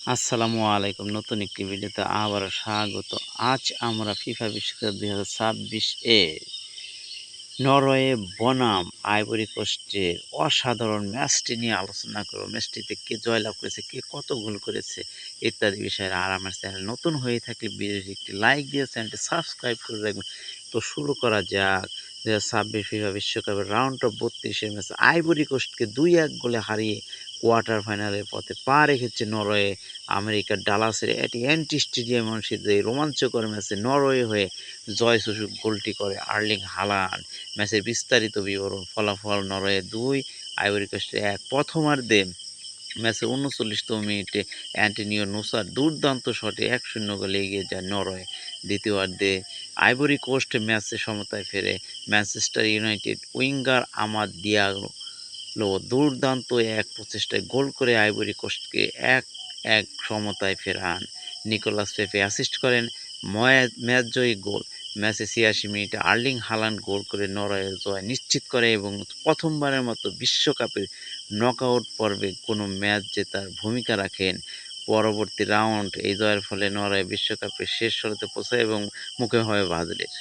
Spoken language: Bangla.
আসসালামু আলাইকুম। নতুন একটি ভিডিওতে আবারও স্বাগত। আজ আমরা ফিফা বিশ্বকাপ ২০২৬ এ নরওয়ে বনাম আইভরি কোস্টের অসাধারণ ম্যাচটি নিয়ে আলোচনা করব। ম্যাচটিতে কে জয়লাভ করেছে, কে কত গোল করেছে ইত্যাদি বিষয়ে। আর আমার চ্যানেল নতুন হয়ে থাকলে ভিডিওটি একটি লাইক দিয়ে চ্যানেলটি সাবস্ক্রাইব করে রাখবেন। তো শুরু করা যাক। ২০২৬ ফিফা বিশ্বকাপের রাউন্ড অফ ৩২ এর ম্যাচে আইভরি কোস্টকে ২-১ গোলে হারিয়ে কোয়ার্টার ফাইনালের পথে পা রেখেছে নরওয়ে। আমেরিকার ডালাসের অ্যান্টি স্টেডিয়াম অনুষ্ঠিত এই রোমাঞ্চকর ম্যাচে নরওয়ে হয়ে জয়সূচক গোলটি করে আর্লিং হালান্ড। ম্যাচের বিস্তারিত বিবরণ। ফলাফল: নরওয়ে ২, আইভরি কোস্ট ১। প্রথমার্ধে ম্যাচের ৩৯তম মিনিটে অ্যান্টোনিও নুসার দুর্দান্ত শটে ১-০ গোলে এগিয়ে যায় নরওয়ে। দ্বিতীয়ার্ধে আইভরি কোস্ট ম্যাচে সমতায় ফেরে। ম্যানচেস্টার ইউনাইটেড উইঙ্গার আমাদ দিয়ালো দুর্দান্ত এক প্রচেষ্টায় গোল করে আইভরি কোস্টকে ১-১ সমতায় ফেরান। নিকোলাস পেপে অ্যাসিস্ট করেন ম্যাচজয়ী গোল। ম্যাচে ৮৬ মিনিটে আর্লিং হালান্ড গোল করে নরওয়ের জয় নিশ্চিত করে এবং প্রথমবারের মতো বিশ্বকাপের নকআউট পর্বে কোনো ম্যাচ জেতার ভূমিকা রাখেন। পরবর্তী রাউন্ড এই জয়ের ফলে নরওয়ে বিশ্বকাপের শেষ ষোলোতে পৌঁছায় এবং মুখোমুখি হয় ব্রাজিলের।